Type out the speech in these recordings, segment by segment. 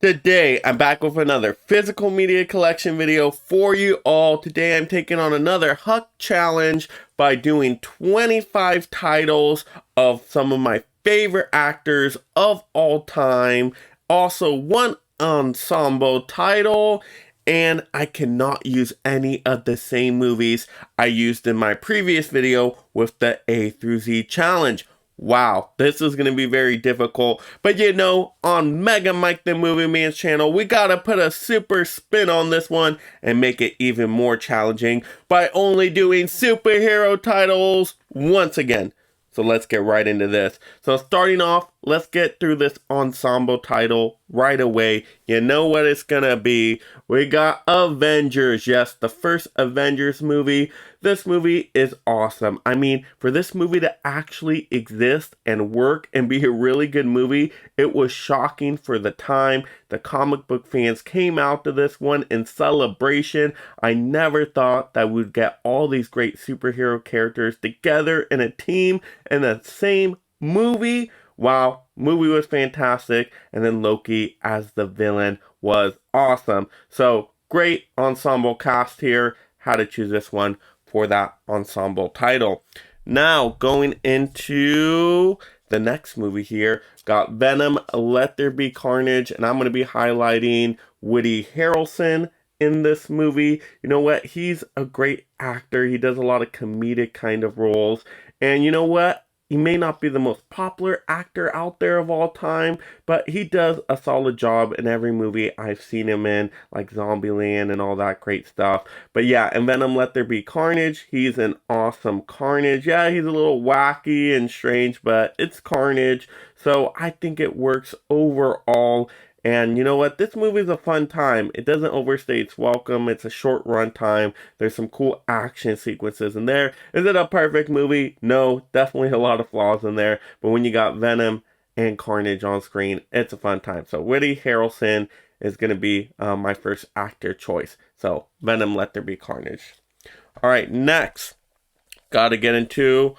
Today, I'm back with another physical media collection video for you all. Today, I'm taking on another Huck challenge by doing 25 titles of some of my favorite actors of all time. Also, one ensemble title, and I cannot use any of the same movies I used in my previous video with the A through Z challenge. Wow, this is going to be very difficult, but you know, on Mega Mike the Movie Man's channel, we gotta put a super spin on this one and make it even more challenging by only doing superhero titles once again. So let's get right into this. So starting off, let's get through this ensemble title right away. You know what it's gonna be. We got Avengers. Yes, the first Avengers movie. This movie is awesome. I mean, for this movie to actually exist and work and be a really good movie, it was shocking for the time. The comic book fans came out to this one in celebration. I never thought that we'd get all these great superhero characters together in a team in the same movie. Wow, movie was fantastic. And then Loki as the villain was awesome. So great ensemble cast here. How to choose this one for that ensemble title. Now going into the next movie here, got Venom, Let There Be Carnage, and I'm going to be highlighting Woody Harrelson in this movie. You know what? He's a great actor. He does a lot of comedic kind of roles. And you know what? He may not be the most popular actor out there of all time, but he does a solid job in every movie I've seen him in, like Zombieland and all that great stuff. But yeah, in Venom Let There Be Carnage, he's an awesome Carnage. Yeah, he's a little wacky and strange, but it's Carnage, so I think it works overall. And you know what? This movie is a fun time. It doesn't overstay its welcome. It's a short run time. There's some cool action sequences in there. Is it a perfect movie? No, definitely a lot of flaws in there. But when you got Venom and Carnage on screen, it's a fun time. So Woody Harrelson is going to be my first actor choice. So Venom, Let There Be Carnage. All right, next. Got to get into,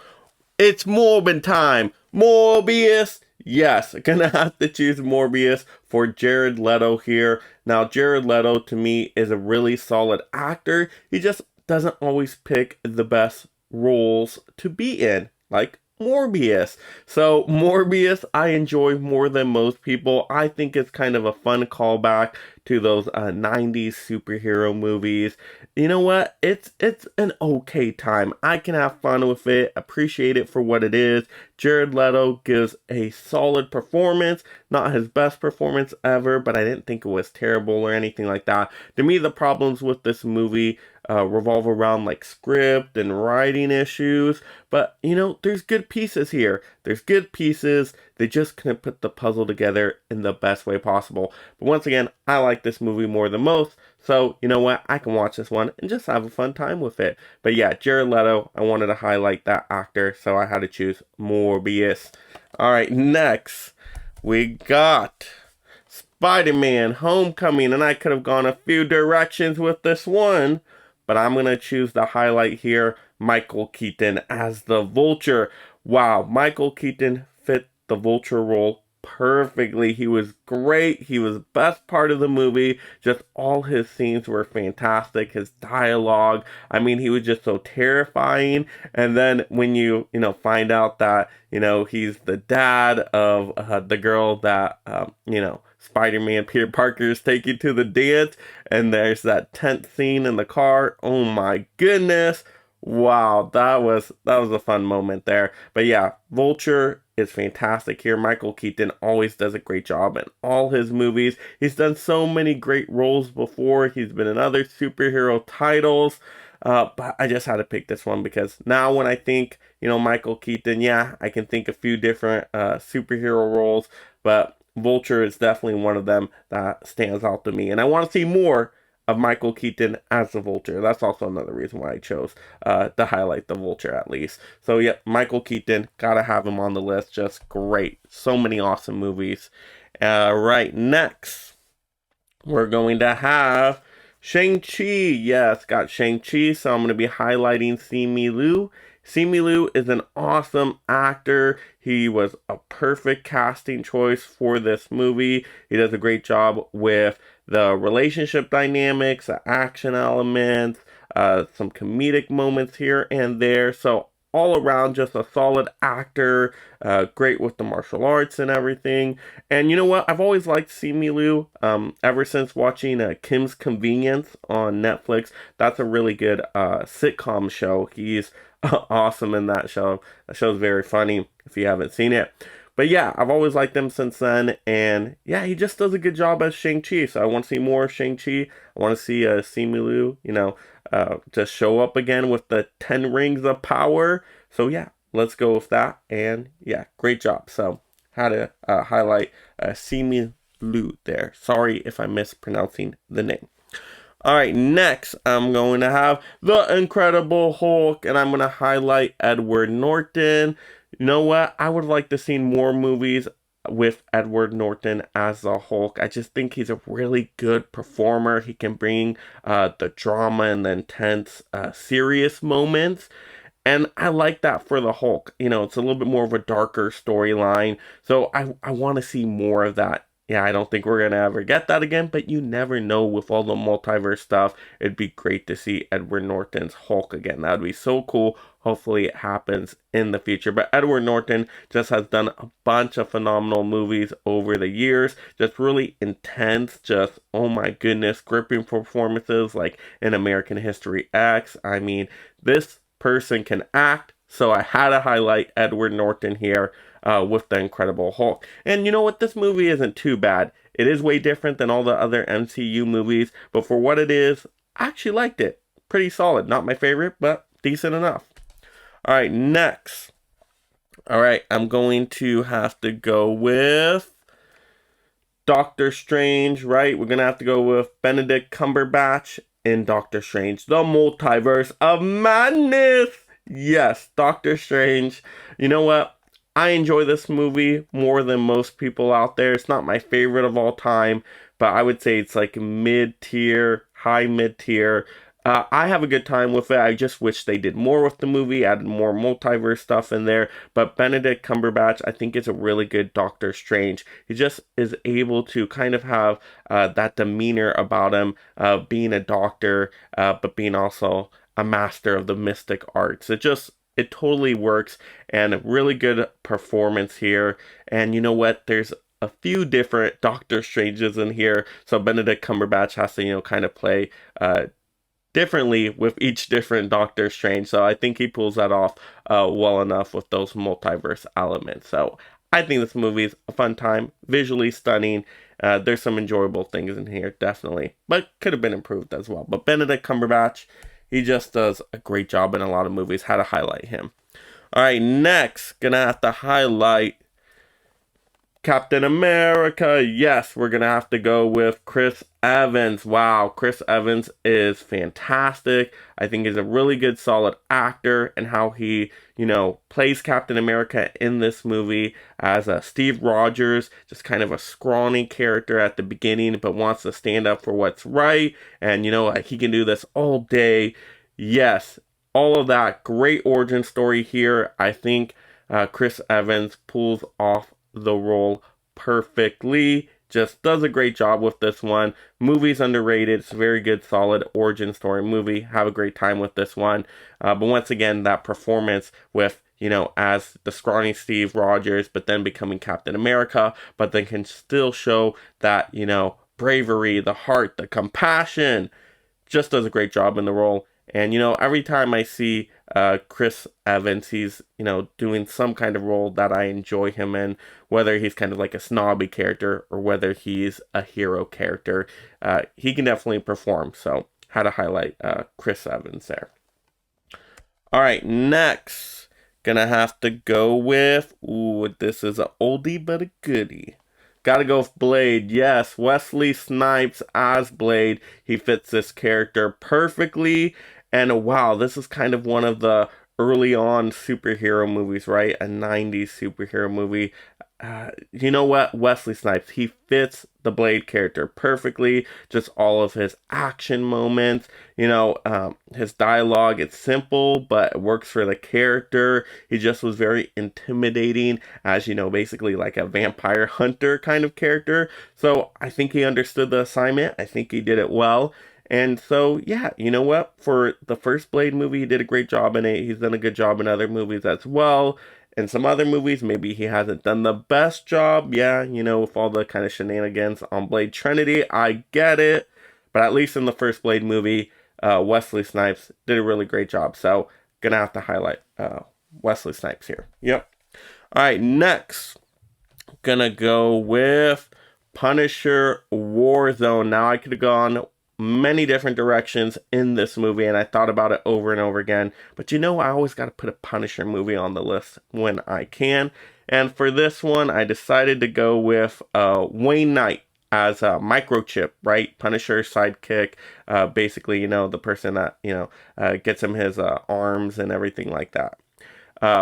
it's Morbin time. Morbius. Yes, gonna have to choose Morbius for Jared Leto here. Now, Jared Leto, to me, is a really solid actor. He just doesn't always pick the best roles to be in, like Morbius. So, Morbius, I enjoy more than most people. I think it's kind of a fun callback to those 90s superhero movies. You know what? It's an okay time. I can have fun with it, appreciate it for what it is. Jared Leto gives a solid performance, not his best performance ever, but I didn't think it was terrible or anything like that. To me, the problems with this movie revolve around like script and writing issues, but you know, there's good pieces here. There's good pieces. They just couldn't put the puzzle together in the best way possible. But once again, I like this movie more than most, so you know what? I can watch this one and just have a fun time with it. But yeah, Jared Leto, I wanted to highlight that actor, so I had to choose Morbius. Alright, next, we got Spider-Man Homecoming, and I could have gone a few directions with this one, but I'm going to choose the highlight here, Michael Keaton as the Vulture. Wow, Michael Keaton fit the Vulture role perfectly. He was great. He was the best part of the movie. Just all his scenes were fantastic. His dialogue, I mean, he was just so terrifying. And then when you find out that, he's the dad of the girl that, Spider-Man Peter Parker is taking to the dance, and there's that tense scene in the car. Oh my goodness. Wow, that was a fun moment there. But yeah, Vulture is fantastic here. Michael Keaton always does a great job in all his movies. He's done so many great roles before. He's been in other superhero titles. But I just had to pick this one because now when I think, Michael Keaton, yeah, I can think a few different superhero roles, but Vulture is definitely one of them that stands out to me. And I want to see more of Michael Keaton as the Vulture. That's also another reason why I chose to highlight the Vulture at least. So yeah, Michael Keaton, gotta have him on the list. Just great. So many awesome movies. Right, next, we're going to have Shang Chi. Yes, got Shang Chi, so I'm going to be highlighting Simu Liu. Simu Liu is an awesome actor. He was a perfect casting choice for this movie. He does a great job with the relationship dynamics, the action elements, some comedic moments here and there. So all around, just a solid actor, great with the martial arts and everything. And you know what? I've always liked Simu Liu, ever since watching Kim's Convenience on Netflix. That's a really good sitcom show. He's awesome in that show. That show's very funny if you haven't seen it. But yeah, I've always liked him since then, and yeah, he just does a good job as Shang-Chi. So I want to see more of Shang-Chi. I want to see Simu Liu, just show up again with the 10 rings of power. So yeah, let's go with that. And yeah, great job. So had to highlight Simu Liu there. Sorry if I'm mispronouncing the name. All right, next I'm going to have The Incredible Hulk, and I'm going to highlight Edward Norton. You know what? I would like to see more movies with Edward Norton as the Hulk. I just think he's a really good performer. He can bring the drama and the intense, serious moments. And I like that for the Hulk. It's a little bit more of a darker storyline. So I want to see more of that. Yeah, I don't think we're going to ever get that again, but you never know with all the multiverse stuff. It'd be great to see Edward Norton's Hulk again. That would be so cool. Hopefully it happens in the future. But Edward Norton just has done a bunch of phenomenal movies over the years. Just really intense, just, oh my goodness, gripping performances like in American History X. I mean, this person can act. So I had to highlight Edward Norton here with The Incredible Hulk. And you know what? This movie isn't too bad. It is way different than all the other MCU movies, but for what it is, I actually liked it. Pretty solid. Not my favorite, but decent enough. All right, next. All right, I'm going to have to go with Doctor Strange, right? We're going to have to go with Benedict Cumberbatch in Doctor Strange, the Multiverse of Madness. Yes, Doctor Strange. You know what? I enjoy this movie more than most people out there. It's not my favorite of all time, but I would say it's like mid-tier, high mid-tier. I have a good time with it. I just wish they did more with the movie, added more multiverse stuff in there. But Benedict Cumberbatch, I think, is a really good Doctor Strange. He just is able to kind of have that demeanor about him, being a doctor, but being also a master of the mystic arts. It totally works, and a really good performance here. And you know what? There's a few different Doctor Stranges in here, so Benedict Cumberbatch has to, kind of play differently with each different Doctor Strange. So I think he pulls that off well enough with those multiverse elements. So I think this movie is a fun time, visually stunning. There's some enjoyable things in here, definitely, but could have been improved as well. But Benedict Cumberbatch, he just does a great job in a lot of movies. Had to highlight him. All right, next, gonna have to highlight Captain America. Yes, we're gonna have to go with Chris Evans. Wow, Chris Evans is fantastic. I think he's a really good, solid actor, and how he, plays Captain America in this movie as Steve Rogers, just kind of a scrawny character at the beginning, but wants to stand up for what's right, and he can do this all day. Yes, all of that. Great origin story here. I think Chris Evans pulls off the role perfectly. Just does a great job with this one. Movie's underrated. It's a very good, solid origin story movie. Have a great time with this one. But once again, that performance with, as the scrawny Steve Rogers, but then becoming Captain America, but then can still show that, bravery, the heart, the compassion. Just does a great job in the role. And, every time I see Chris Evans, he's, doing some kind of role that I enjoy him in, whether he's kind of like a snobby character or whether he's a hero character, he can definitely perform. So, had to highlight Chris Evans there. All right, next, gonna have to go with, this is an oldie but a goodie. Gotta go with Blade. Yes, Wesley Snipes as Blade. He fits this character perfectly. And wow, this is kind of one of the early on superhero movies, right? A 90s superhero movie. you know what? Wesley Snipes, he fits the Blade character perfectly. Just all of his action moments, his dialogue, it's simple, but it works for the character. He just was very intimidating as, basically like a vampire hunter kind of character. So I think he understood the assignment. I think he did it well. And so, yeah, you know what? For the first Blade movie, he did a great job in it. He's done a good job in other movies as well. In some other movies, maybe he hasn't done the best job. Yeah, with all the kind of shenanigans on Blade Trinity, I get it. But at least in the first Blade movie, Wesley Snipes did a really great job. So, gonna have to highlight Wesley Snipes here. Yep. All right, next, gonna go with Punisher Warzone. Now, I could have gone many different directions in this movie, and I thought about it over and over again, but I always got to put a Punisher movie on the list when I can. And for this one, I decided to go with Wayne Knight as a Microchip, right? Punisher's sidekick, basically, the person that gets him his arms and everything like that.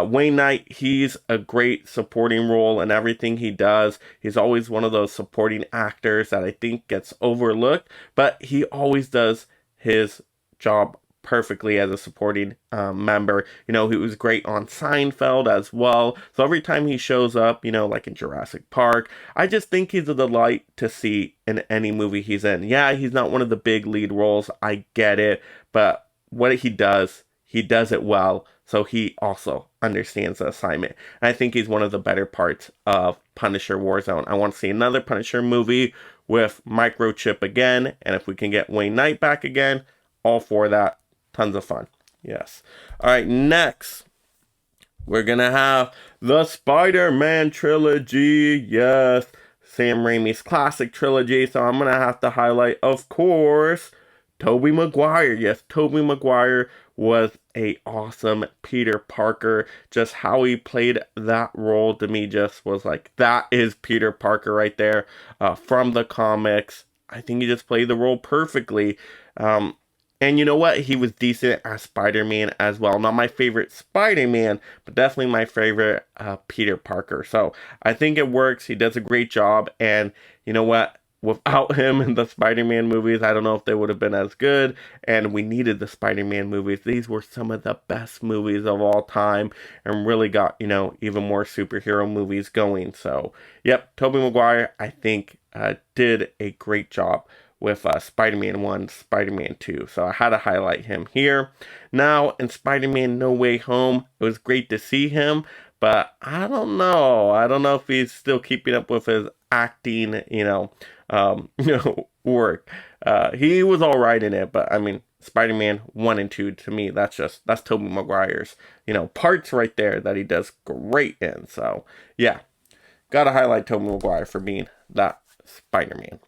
Wayne Knight, he's a great supporting role in everything he does. He's always one of those supporting actors that I think gets overlooked, but he always does his job perfectly as a supporting member. He was great on Seinfeld as well. So every time he shows up, like in Jurassic Park, I just think he's a delight to see in any movie he's in. Yeah, he's not one of the big lead roles. I get it, but what he does it well. So he also understands the assignment. And I think he's one of the better parts of Punisher Warzone. I want to see another Punisher movie with Microchip again. And if we can get Wayne Knight back again, all for that. Tons of fun. Yes. All right, next, we're going to have the Spider-Man trilogy. Yes, Sam Raimi's classic trilogy. So I'm going to have to highlight, of course, Toby Maguire. Yes, Toby Maguire was a awesome Peter Parker. Just how he played that role to me just was like, that is Peter Parker right there from the comics. I think he just played the role perfectly. And you know what? He was decent as Spider-Man as well. Not my favorite Spider-Man, but definitely my favorite Peter Parker. So I think it works. He does a great job. And you know what? Without him in the Spider-Man movies, I don't know if they would have been as good. And we needed the Spider-Man movies. These were some of the best movies of all time and really got, even more superhero movies going. So, yep, Tobey Maguire, I think, did a great job with Spider-Man 1, Spider-Man 2. So I had to highlight him here. Now, in Spider-Man No Way Home, it was great to see him. But I don't know. I don't know if he's still keeping up with his acting, work. He was all right in it, but I mean, Spider-Man 1 and 2, to me, that's Tobey Maguire's, parts right there that he does great in. So, yeah, gotta highlight Tobey Maguire for being that Spider-Man.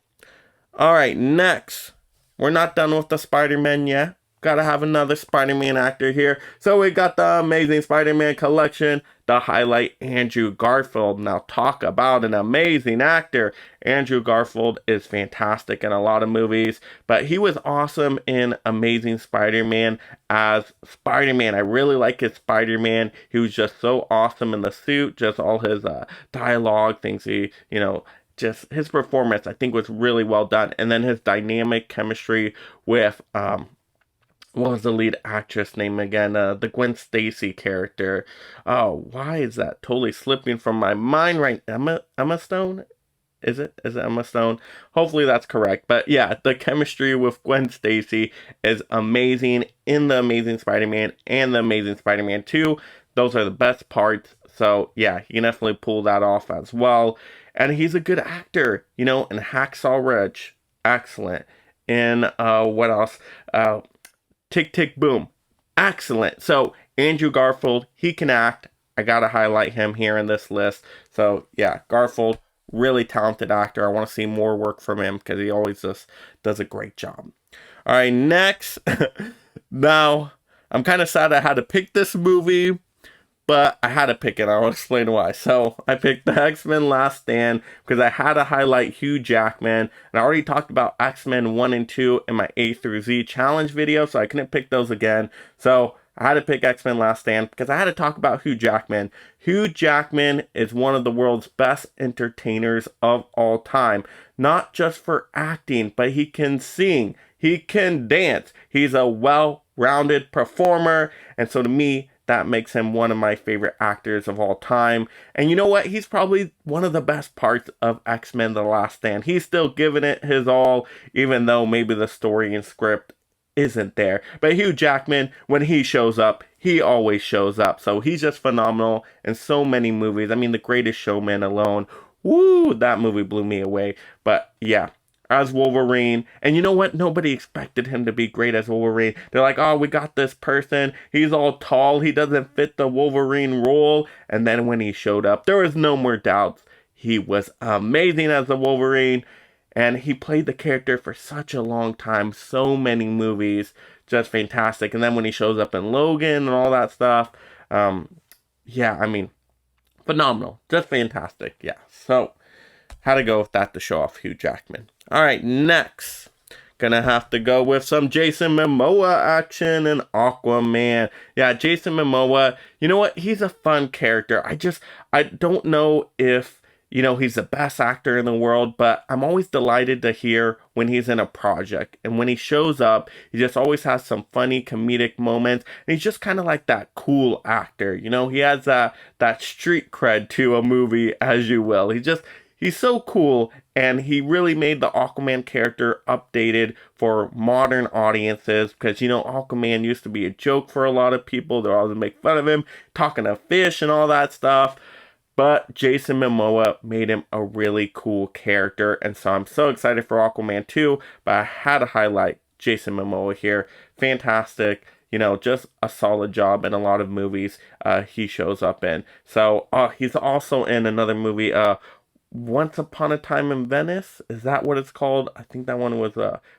All right, next, we're not done with the Spider-Man yet. Gotta have another Spider-Man actor here. So we got the Amazing Spider-Man collection to highlight Andrew Garfield. Now talk about an amazing actor. Andrew Garfield is fantastic in a lot of movies, but he was awesome in Amazing Spider-Man as Spider-Man. I really like his Spider-Man. He was just so awesome in the suit, just all his dialogue, things he, just his performance, I think, was really well done. And then his dynamic chemistry with, what was the lead actress name again? The Gwen Stacy character. Oh, why is that totally slipping from my mind right now? Emma Stone? Is it Emma Stone? Hopefully that's correct. But yeah, the chemistry with Gwen Stacy is amazing in The Amazing Spider-Man and The Amazing Spider-Man 2. Those are the best parts. So yeah, he can definitely pull that off as well. And he's a good actor, in Hacksaw Ridge. Excellent. In, what else? Tick, Tick, Boom. Excellent. So, Andrew Garfield, he can act. I gotta highlight him here in this list. So, yeah, Garfield, really talented actor. I want to see more work from him because he always just does a great job. All right, next. Now, I'm kind of sad I had to pick this movie, but I had to pick it. I'll explain why. So I picked the X-Men Last Stand because I had to highlight Hugh Jackman. And I already talked about X-Men 1 and 2 in my A through Z challenge video, so I couldn't pick those again. So I had to pick X-Men Last Stand because I had to talk about Hugh Jackman. Hugh Jackman is one of the world's best entertainers of all time. Not just for acting, but he can sing, he can dance. He's a well-rounded performer, and so to me, that makes him one of my favorite actors of all time. And you know what? He's probably one of the best parts of X-Men The Last Stand. He's still giving it his all, even though maybe the story and script isn't there. But Hugh Jackman, when he shows up, he always shows up. So he's just phenomenal in so many movies. I mean, The Greatest Showman alone. Woo! That movie blew me away. But yeah, as Wolverine. And you know what? Nobody expected him to be great as Wolverine. They're like, oh, we got this person. He's all tall. He doesn't fit the Wolverine role. And then when he showed up, there was no more doubts. He was amazing as the Wolverine. And he played the character for such a long time. So many movies. Just fantastic. And then when he shows up in Logan and all that stuff. Yeah, I mean, phenomenal. Just fantastic. Yeah. So, had to go with that to show off Hugh Jackman. Alright, next. Gonna have to go with some Jason Momoa action and Aquaman. Yeah, Jason Momoa, you know what? He's a fun character. I don't know if, you know, he's the best actor in the world, but I'm always delighted to hear when he's in a project. And when he shows up, he just always has some funny comedic moments. And he's just kind of like that cool actor. You know, he has that street cred to a movie, as you will. He's so cool, and he really made the Aquaman character updated for modern audiences because, you know, Aquaman used to be a joke for a lot of people. They're always make fun of him, talking to fish and all that stuff. But Jason Momoa made him a really cool character, and so I'm so excited for Aquaman 2, but I had to highlight Jason Momoa here. Fantastic. You know, just a solid job in a lot of movies he shows up in. So, he's also in another movie, Once Upon a Time in Venice. Is that what it's called? I think that one was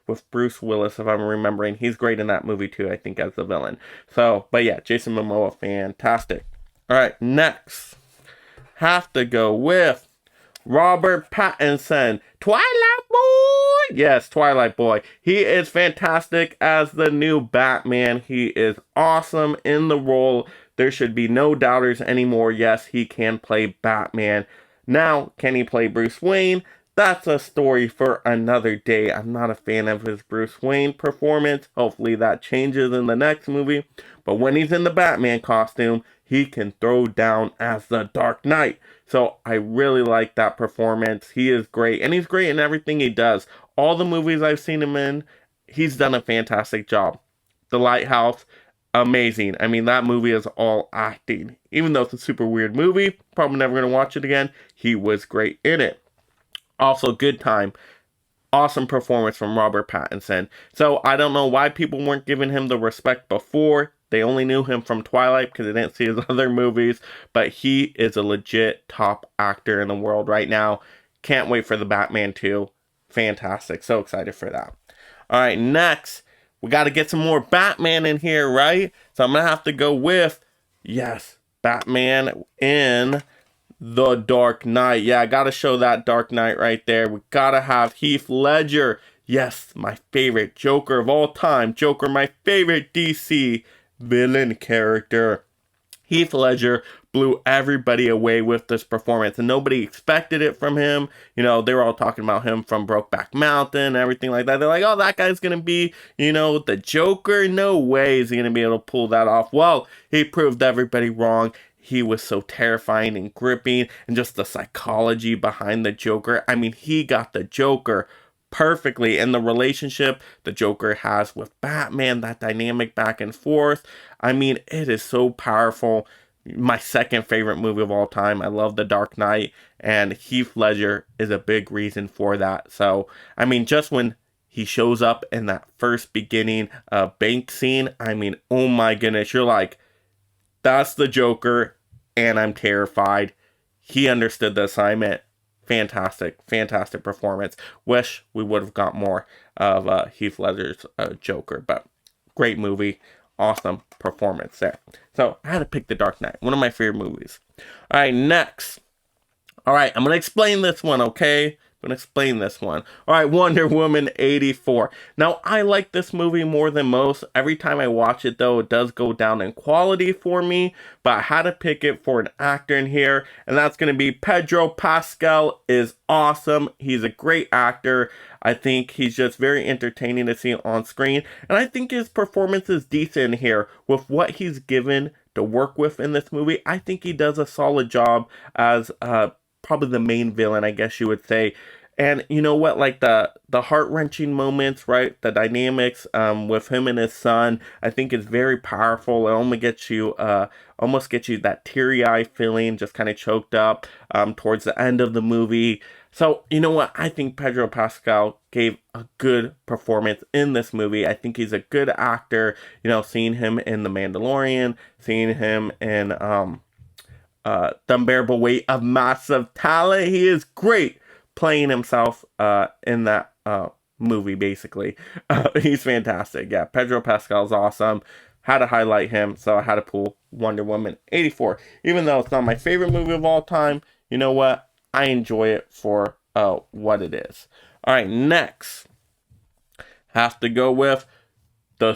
with Bruce Willis, if I'm remembering. He's great in that movie too, I think, as the villain. So, but yeah, Jason Momoa, fantastic. Alright, next. Have to go with Robert Pattinson. Twilight Boy! Yes, Twilight Boy. He is fantastic as the new Batman. He is awesome in the role. There should be no doubters anymore. Yes, he can play Batman. Now, can he play Bruce Wayne? That's a story for another day. I'm not a fan of his Bruce Wayne performance. Hopefully that changes in the next movie. But when he's in the Batman costume, he can throw down as the Dark Knight. So I really like that performance. He is great. And he's great in everything he does. All the movies I've seen him in, he's done a fantastic job. The Lighthouse, amazing. I mean, that movie is all acting. Even though it's a super weird movie, probably never going to watch it again, he was great in it. Also, Good Time. Awesome performance from Robert Pattinson. So, I don't know why people weren't giving him the respect before. They only knew him from Twilight because they didn't see his other movies. But he is a legit top actor in the world right now. Can't wait for the Batman 2. Fantastic. So excited for that. Alright, next. We got to get some more Batman in here, right? So I'm going to have to go with, yes, Batman in The Dark Knight. Yeah, I got to show that Dark Knight right there. We got to have Heath Ledger. Yes, my favorite Joker of all time. Joker, my favorite DC villain character. Heath Ledger blew everybody away with this performance, and nobody expected it from him. You know, they were all talking about him from Brokeback Mountain, everything like that. They're like, oh, that guy's gonna be, you know, the Joker. No way is he gonna be able to pull that off. Well, he proved everybody wrong. He was so terrifying and gripping, and just the psychology behind the Joker. I mean, he got the Joker perfectly, and the relationship the Joker has with Batman, that dynamic back and forth. I mean, it is so powerful. My second favorite movie of all time. I love The Dark Knight, and Heath Ledger is a big reason for that. So, I mean, just when he shows up in that first beginning bank scene, I mean, oh my goodness, you're like, that's the Joker, and I'm terrified. He understood the assignment. Fantastic, fantastic performance. Wish we would have got more of Heath Ledger's Joker, but great movie. Awesome performance there. So, I had to pick The Dark Knight, one of my favorite movies. Alright, next. Alright, I'm going to explain this one, okay? I'm going to explain this one. All right, Wonder Woman 84. Now, I like this movie more than most. Every time I watch it, though, it does go down in quality for me. But I had to pick it for an actor in here, and that's going to be Pedro Pascal. Is awesome. He's a great actor. I think he's just very entertaining to see on screen. And I think his performance is decent here with what he's given to work with in this movie. I think he does a solid job as probably the main villain, I guess you would say. And you know what, like the heart-wrenching moments, right? The dynamics with him and his son, I think is very powerful. It almost gets you that teary-eye feeling, just kind of choked up towards the end of the movie. So, you know what? I think Pedro Pascal gave a good performance in this movie. I think he's a good actor. You know, seeing him in The Mandalorian, seeing him in The Unbearable Weight of Massive Talent. He is great playing himself in that movie, basically. He's fantastic. Yeah, Pedro Pascal's awesome. Had to highlight him, so I had to pull Wonder Woman 84. Even though it's not my favorite movie of all time, you know what? I enjoy it for what it is. All right, next. Have to go with the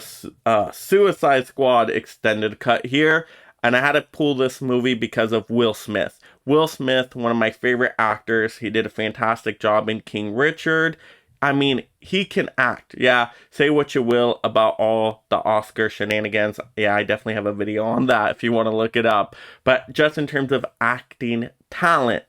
Suicide Squad extended cut here. And I had to pull this movie because of Will Smith. Will Smith, one of my favorite actors. He did a fantastic job in King Richard. I mean, he can act. Yeah, say what you will about all the Oscar shenanigans. Yeah, I definitely have a video on that if you want to look it up. But just in terms of acting talent,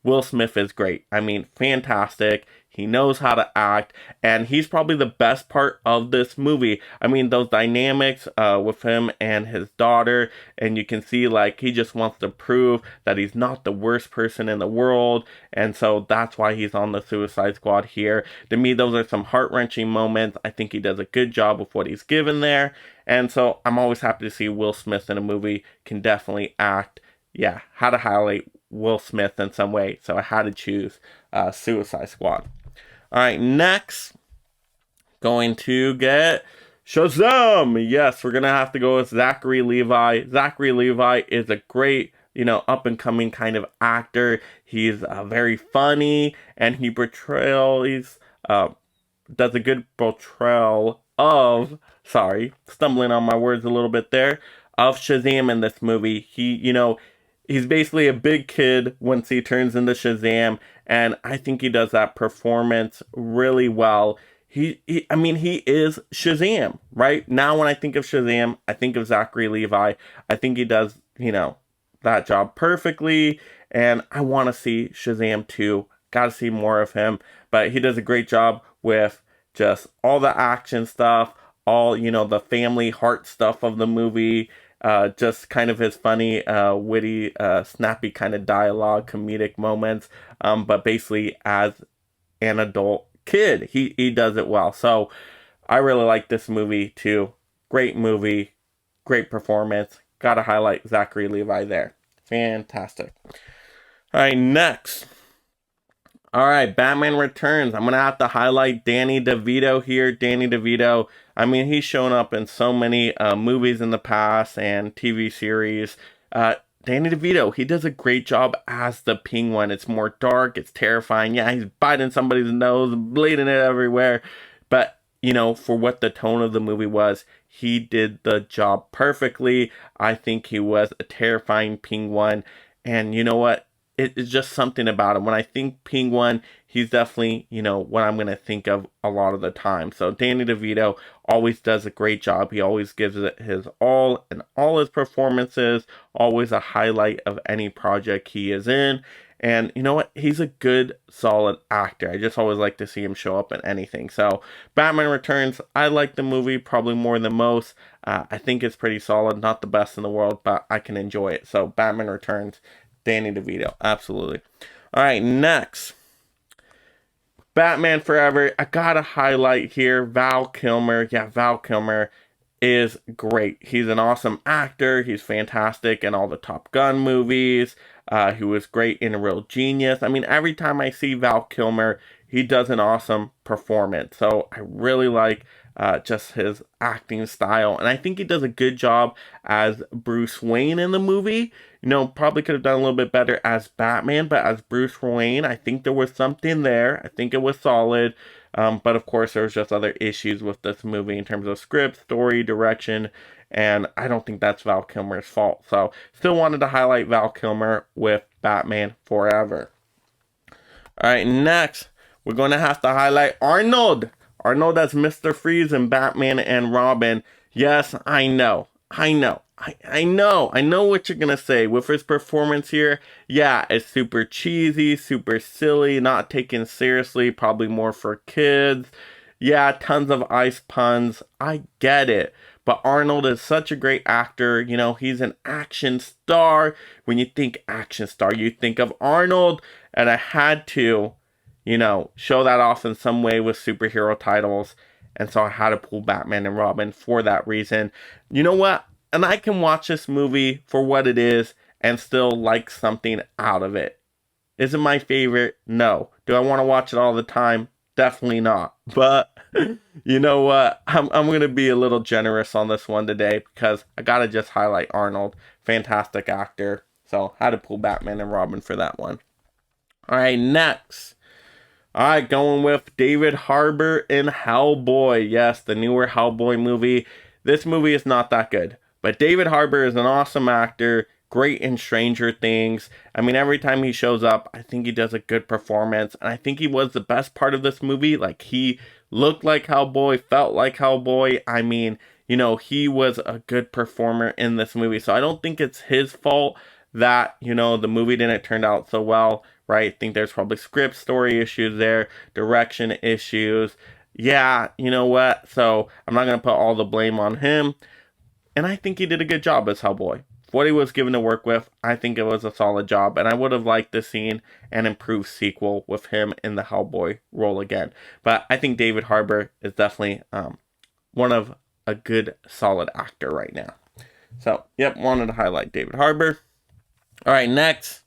Will Smith is great. I mean, fantastic. He knows how to act, and he's probably the best part of this movie. I mean, those dynamics with him and his daughter, and you can see, like, he just wants to prove that he's not the worst person in the world, and so that's why he's on the Suicide Squad here. To me, those are some heart-wrenching moments. I think he does a good job with what he's given there, and so I'm always happy to see Will Smith in a movie. Can definitely act. Yeah, how to highlight Will Smith in some way, so I had to choose Suicide Squad. All right, next, going to get Shazam. Yes, we're going to have to go with Zachary Levi. Zachary Levi is a great, up-and-coming kind of actor. He's very funny, and he does a good portrayal of, stumbling on my words a little bit there, of Shazam in this movie. He's basically a big kid once he turns into Shazam, and I think he does that performance really well. He is Shazam, right? Now when I think of Shazam, I think of Zachary Levi. I think he does, that job perfectly, and I want to see Shazam 2. Got to see more of him, but he does a great job with just all the action stuff, all, the family heart stuff of the movie. Just kind of his funny, witty, snappy kind of dialogue, comedic moments. But basically, as an adult kid, he does it well. So I really like this movie too. Great movie, great performance. Gotta highlight Zachary Levi there. Fantastic. All right, next. All right, Batman Returns. I'm going to have to highlight Danny DeVito here. Danny DeVito, I mean, he's shown up in so many movies in the past and TV series. Danny DeVito, he does a great job as the Penguin. It's more dark, it's terrifying. Yeah, he's biting somebody's nose, bleeding it everywhere. But, for what the tone of the movie was, he did the job perfectly. I think he was a terrifying Penguin. And you know what? It's just something about him. When I think Penguin, he's definitely, what I'm going to think of a lot of the time. So Danny DeVito always does a great job. He always gives it his all in all his performances, always a highlight of any project he is in. And you know what? He's a good, solid actor. I just always like to see him show up in anything. So Batman Returns, I like the movie probably more than most. I think it's pretty solid. Not the best in the world, but I can enjoy it. So Batman Returns, Danny DeVito, absolutely. All right, next. Batman Forever. I gotta highlight here Val Kilmer. Yeah, Val Kilmer is great. He's an awesome actor. He's fantastic in all the Top Gun movies. He was great in A Real Genius. I mean, every time I see Val Kilmer, he does an awesome performance. So I really like just his acting style. And I think he does a good job as Bruce Wayne in the movie. probably could have done a little bit better as Batman, but as Bruce Wayne, I think there was something there. I think it was solid. But of course, there was just other issues with this movie in terms of script, story, direction, and I don't think that's Val Kilmer's fault. So, still wanted to highlight Val Kilmer with Batman Forever. Alright, next, we're going to have to highlight Arnold. Arnold as Mr. Freeze in Batman and Robin. Yes, I know what you're gonna say. With his performance here, yeah, it's super cheesy, super silly, not taken seriously, probably more for kids. Yeah, tons of ice puns. I get it. But Arnold is such a great actor. He's an action star. When you think action star, you think of Arnold. And I had to, show that off in some way with superhero titles. And so I had to pull Batman and Robin for that reason. You know what? And I can watch this movie for what it is and still like something out of it. Is it my favorite? No. Do I want to watch it all the time? Definitely not. But you know what? I'm going to be a little generous on this one today because I got to just highlight Arnold. Fantastic actor. So I had to pull Batman and Robin for that one. All right, next. All right, going with David Harbour in Hellboy. Yes, the newer Hellboy movie. This movie is not that good. But David Harbour is an awesome actor, great in Stranger Things. I mean, every time he shows up, I think he does a good performance. And I think he was the best part of this movie. Like, he looked like Hellboy, felt like Hellboy. I mean, he was a good performer in this movie. So I don't think it's his fault that, the movie didn't turn out so well, right? I think there's probably script, story issues there, direction issues. Yeah, you know what? So I'm not going to put all the blame on him. And I think he did a good job as Hellboy. For what he was given to work with, I think it was a solid job. And I would have liked to seen an improved sequel with him in the Hellboy role again. But I think David Harbour is definitely one of a good, solid actor right now. So, yep, wanted to highlight David Harbour. All right, next,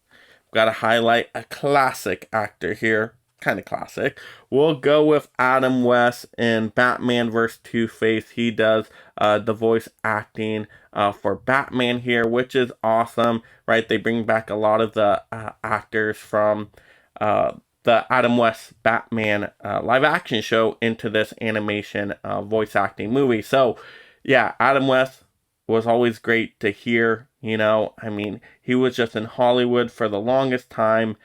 got to highlight a classic actor here. Kind of classic. We'll go with Adam West in Batman vs. Two-Face. He does the voice acting for Batman here, which is awesome, right? They bring back a lot of the actors from the Adam West Batman live action show into this animation voice acting movie. So, yeah, Adam West was always great to hear. I mean, he was just in Hollywood for the longest time.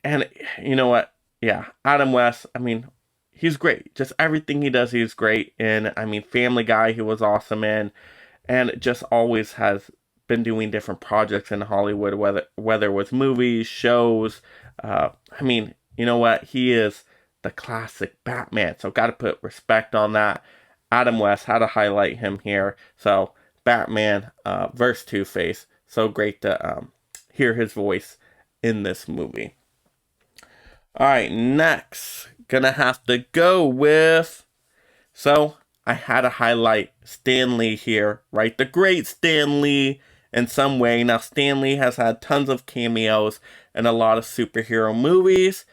And you know what? Yeah, Adam West, I mean, he's great. Just everything he does, he's great in. I mean, Family Guy, he was awesome in. And just always has been doing different projects in Hollywood, whether with movies, shows. I mean, you know what? He is the classic Batman. So got to put respect on that. Adam West, had to highlight him here. So Batman versus Two-Face. So great to hear his voice in this movie. Alright, next, gonna have to go with, so I had to highlight Stan Lee here, right? The great Stan Lee in some way. Now, Stan Lee has had tons of cameos in a lot of superhero movies,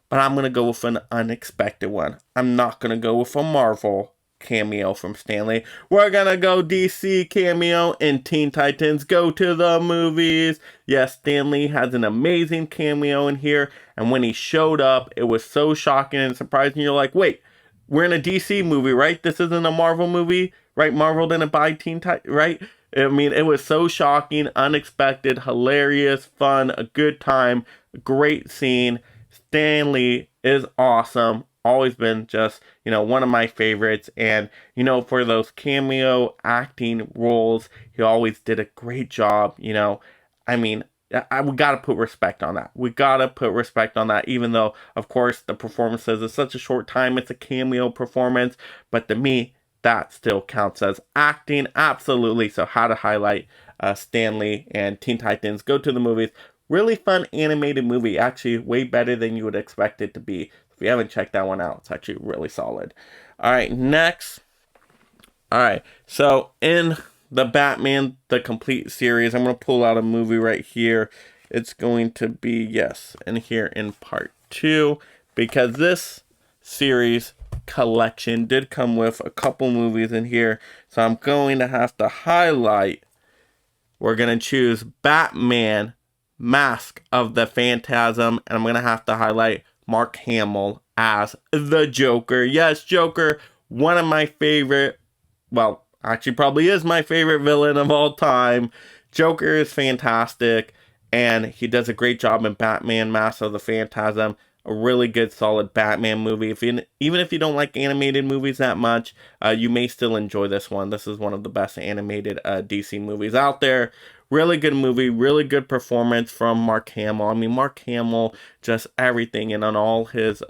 but I'm gonna go with an unexpected one. I'm not gonna go with a Marvel cameo from Stan Lee. We're gonna go DC cameo in Teen Titans Go to the Movies. Yes, Stan Lee has an amazing cameo in here, and when he showed up, it was so shocking and surprising. You're like, wait, we're in a DC movie, right? This isn't a Marvel movie, right? Marvel didn't buy Teen Titans, right? I mean, it was so shocking, unexpected, hilarious, fun, a good time, great scene. Stan Lee is awesome. Always been just, one of my favorites. And, for those cameo acting roles, he always did a great job. I mean, we got to put respect on that. We got to put respect on that, even though, of course, the performances is such a short time. It's a cameo performance. But to me, that still counts as acting. Absolutely. So how to highlight Stan Lee and Teen Titans Go to the Movies. Really fun animated movie. Actually, way better than you would expect it to be. If you haven't checked that one out, it's actually really solid. All right, next. All right, so in the Batman, the complete series, I'm going to pull out a movie right here. It's going to be, yes, in here in part 2, because this series collection did come with a couple movies in here. So I'm going to have to highlight we're going to choose Batman, Mask of the Phantasm, and I'm going to have to highlight Mark Hamill as the Joker. Yes, Joker, one of my favorite, well, actually probably is my favorite villain of all time. Joker is fantastic, and he does a great job in Batman, Mask of the Phantasm. A really good, solid Batman movie. Even if you don't like animated movies that much, you may still enjoy this one. This is one of the best animated DC movies out there. Really good movie, really good performance from Mark Hamill. I mean, Mark Hamill, just everything, and on all his,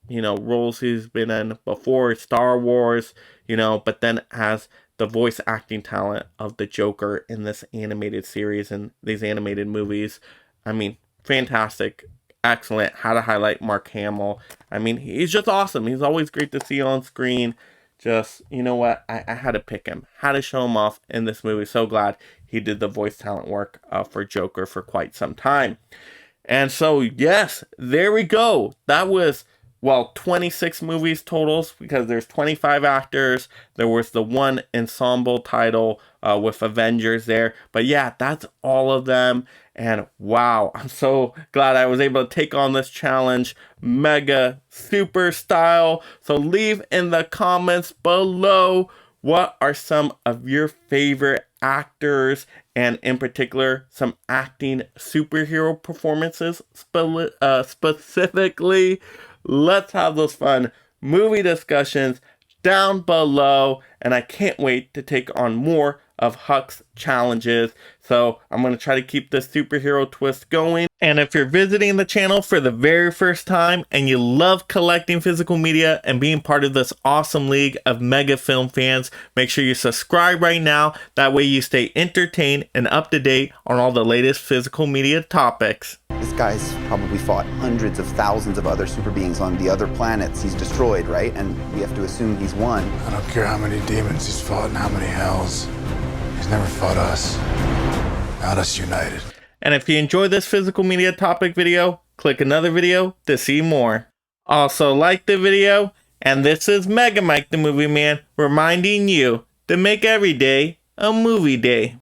roles he's been in before, Star Wars, but then has the voice acting talent of the Joker in this animated series and these animated movies. I mean, fantastic. Excellent. How to highlight Mark Hamill. I mean, he's just awesome. He's always great to see on screen. Just, you know what? I had to pick him. Had to show him off in this movie. So glad he did the voice talent work for Joker for quite some time. And so, yes, there we go. That was, 26 movies totals because there's 25 actors. There was the one ensemble title with Avengers there. But yeah, that's all of them. And wow, I'm so glad I was able to take on this challenge mega super style. So leave in the comments below what are some of your favorite actors, and in particular some acting superhero performances specifically. Let's have those fun movie discussions down below, and I can't wait to take on more of Huck's challenges. So I'm going to try to keep this superhero twist going. And if you're visiting the channel for the very first time and you love collecting physical media and being part of this awesome league of mega film fans, make sure you subscribe right now. That way you stay entertained and up to date on all the latest physical media topics. This guy's probably fought hundreds of thousands of other super beings on the other planets he's destroyed, right? And we have to assume he's won. I don't care how many demons he's fought and how many hells. He's never fought us. Not us united. And if you enjoyed this physical media topic video, click another video to see more. Also like the video, and this is Mega Mike the Movie Man reminding you to make every day a movie day.